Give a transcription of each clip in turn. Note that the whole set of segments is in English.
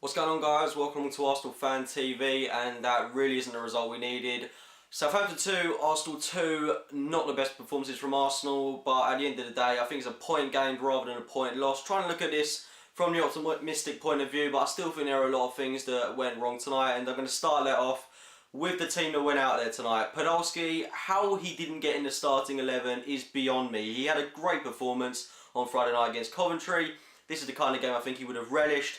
What's going on, guys? Welcome to Arsenal Fan TV, and that really isn't the result we needed. Southampton 2, Arsenal 2, not the best performances from Arsenal, but at the end of the day I think it's a point gained rather than a point lost. Trying to look at this from the optimistic point of view, but I still think there are a lot of things that went wrong tonight, and I'm going to start that off with the team that went out there tonight. Podolski, how he didn't get in the starting 11 is beyond me. He had a great performance on Friday night against Coventry. This is the kind of game I think he would have relished.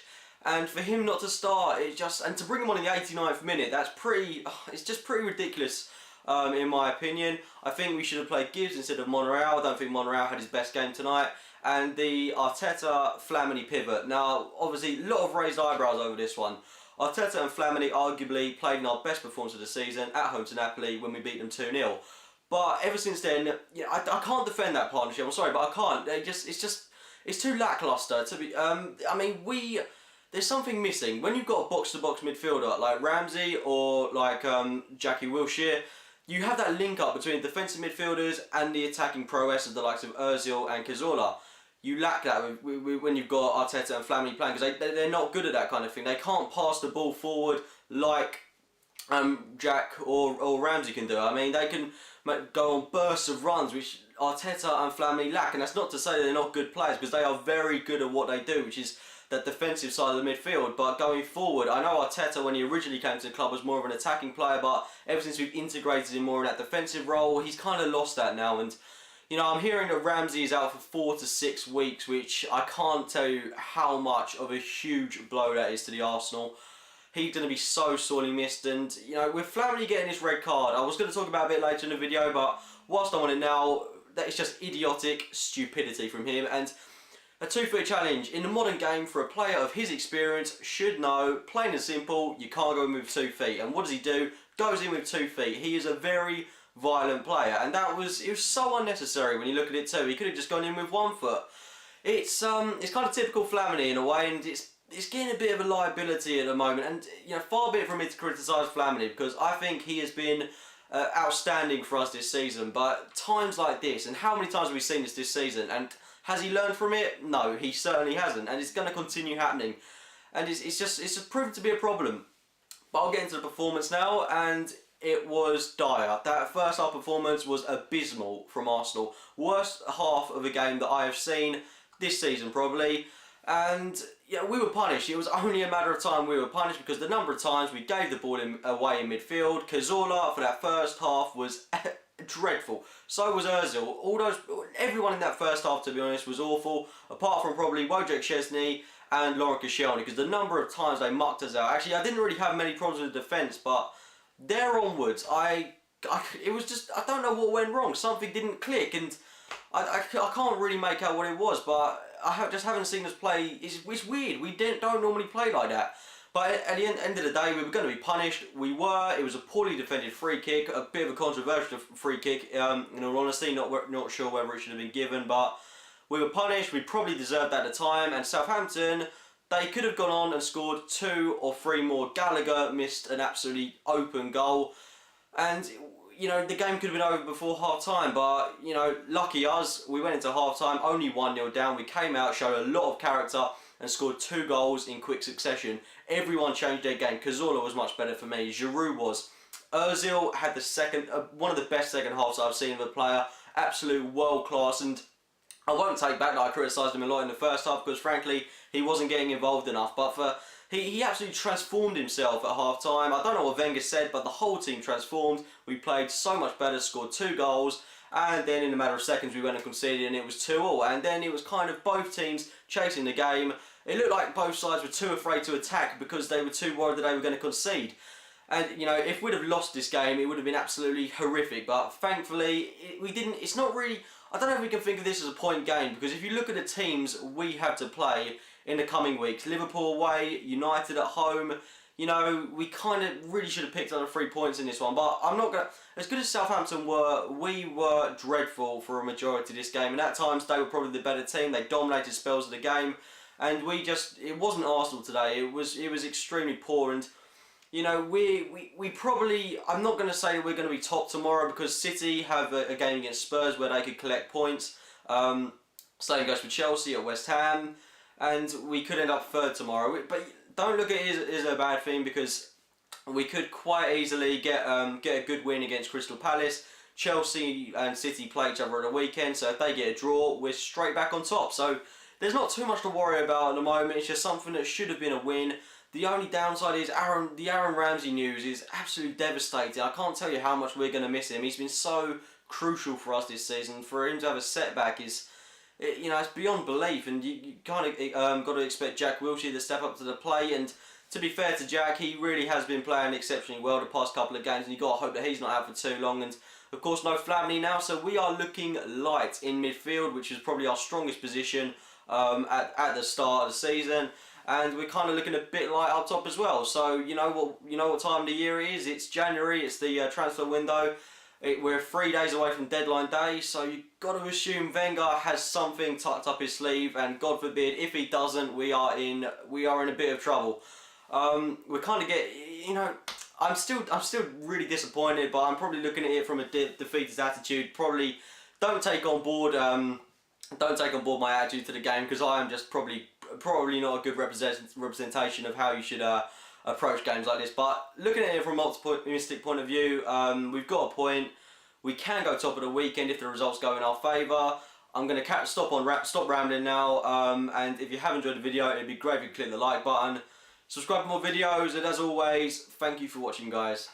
And for him not to start, and to bring him on in the 89th minute, it's just pretty ridiculous, in my opinion. I think we should have played Gibbs instead of Monreal. I don't think Monreal had his best game tonight. And the Arteta-Flamini pivot. Now, obviously, a lot of raised eyebrows over this one. Arteta and Flamini arguably played in our best performance of the season at home to Napoli when we beat them 2-0. But ever since then, I can't defend that partnership. I'm sorry, but I can't. It's too lackluster to be. There's something missing. When you've got a box-to-box midfielder like Ramsey or like Jackie Wilshere, you have that link up between defensive midfielders and the attacking prowess of the likes of Ozil and Cazorla. You lack that when you've got Arteta and Flamini playing, because they're not good at that kind of thing. They can't pass the ball forward like Jack or Ramsey can do. I mean, they can go on bursts of runs, which Arteta and Flamini lack. And that's not to say they're not good players, because they are very good at what they do, which is that defensive side of the midfield. But going forward, I know Arteta, when he originally came to the club, was more of an attacking player, but ever since we've integrated him more in that defensive role, he's kind of lost that now. And you know, I'm hearing that Ramsey is out for 4 to 6 weeks, which I can't tell you how much of a huge blow that is to the Arsenal. He's going to be so sorely missed. And you know, with Flamini getting this red card, I was going to talk about it a bit later in the video, but whilst I'm on it now, that is just idiotic stupidity from him. And a 2-foot challenge in the modern game for a player of his experience should know, plain and simple, you can't go in with 2 feet. And what does he do? Goes in with 2 feet. He is a very violent player, and it was so unnecessary when you look at it too. He could have just gone in with 1 foot. It's kind of typical Flamini in a way, and it's getting a bit of a liability at the moment. And you know, far be it from me to criticise Flamini, because I think he has been outstanding for us this season. But times like this, and how many times have we seen this season? And has he learned from it? No, he certainly hasn't, and it's going to continue happening. And it's just proven to be a problem. But I'll get into the performance now, and it was dire. That first half performance was abysmal from Arsenal. Worst half of a game that I have seen this season, probably. And yeah, we were punished. It was only a matter of time we were punished, because the number of times we gave the ball away in midfield. Cazorla for that first half was dreadful. So was Ozil. Everyone in that first half, to be honest, was awful, apart from probably Wojciech Szczesny and Laurent Koscielny, because the number of times they mucked us out. Actually, I didn't really have many problems with the defence, but there onwards, it was just, I don't know what went wrong. Something didn't click, and I can't really make out what it was, but I just haven't seen us play. It's weird. We don't normally play like that. But at the end of the day, we were going to be punished. We were. It was a poorly defended free kick, a bit of a controversial free kick. In all honesty, not sure whether it should have been given, but we were punished. We probably deserved that at the time. And Southampton, they could have gone on and scored 2 or 3 more. Gallagher missed an absolutely open goal, and you know, the game could have been over before half time. But you know, lucky us, we went into half time only 1-0 down. We came out, showed a lot of character, and scored 2 goals in quick succession. Everyone changed their game. Cazorla was much better for me. Giroud was. Ozil had one of the best second halves I've seen of a player. Absolute world class. And I won't take back that I criticised him a lot in the first half, because frankly he wasn't getting involved enough. But he absolutely transformed himself at half time. I don't know what Wenger said, but the whole team transformed. We played so much better, scored 2 goals. And then in a matter of seconds we went and conceded, and it was 2-2. And then it was kind of both teams chasing the game. It looked like both sides were too afraid to attack, because they were too worried that they were going to concede. And you know, if we'd have lost this game, it would have been absolutely horrific. But thankfully, we didn't. It's not really, I don't know if we can think of this as a point game, because if you look at the teams we have to play in the coming weeks, Liverpool away, United at home, you know, we kind of really should have picked up the 3 points in this one. But I'm not going to, as good as Southampton were, we were dreadful for a majority of this game. And at times they were probably the better team. They dominated spells of the game. And it wasn't Arsenal today. It was extremely poor. And you know, we probably, I'm not going to say we're going to be top tomorrow, because City have a game against Spurs where they could collect points. Same goes for Chelsea at West Ham. and we could end up third tomorrow. But don't look at it as a bad thing, because we could quite easily get a good win against Crystal Palace. Chelsea and City play each other at the weekend, so if they get a draw, we're straight back on top. So there's not too much to worry about at the moment. It's just something that should have been a win. The only downside is the Aaron Ramsey news is absolutely devastating. I can't tell you how much we're going to miss him. He's been so crucial for us this season. For him to have a setback is, you know, it's beyond belief, and you kind of got to expect Jack Wilshere to step up to the plate. And to be fair to Jack, he really has been playing exceptionally well the past couple of games, and you got to hope that he's not out for too long. And of course, no Flamini now, so we are looking light in midfield, which is probably our strongest position at the start of the season. And we're kind of looking a bit light up top as well. So you know what time of the year it is. It's January. It's the transfer window. We're 3 days away from deadline day, so you've got to assume Wenger has something tucked up his sleeve, and God forbid if he doesn't, we are in a bit of trouble. We kind of get, you know, I'm still really disappointed, but I'm probably looking at it from a defeatist attitude. Probably don't take on board my attitude to the game, because I am just probably not a good representation of how you should approach games like this. But looking at it from an optimistic point of view, we've got a point. We can go top of the weekend if the results go in our favour. I'm going to stop rambling now, and if you have enjoyed the video, it'd be great if you click the like button. Subscribe for more videos, and as always, thank you for watching, guys.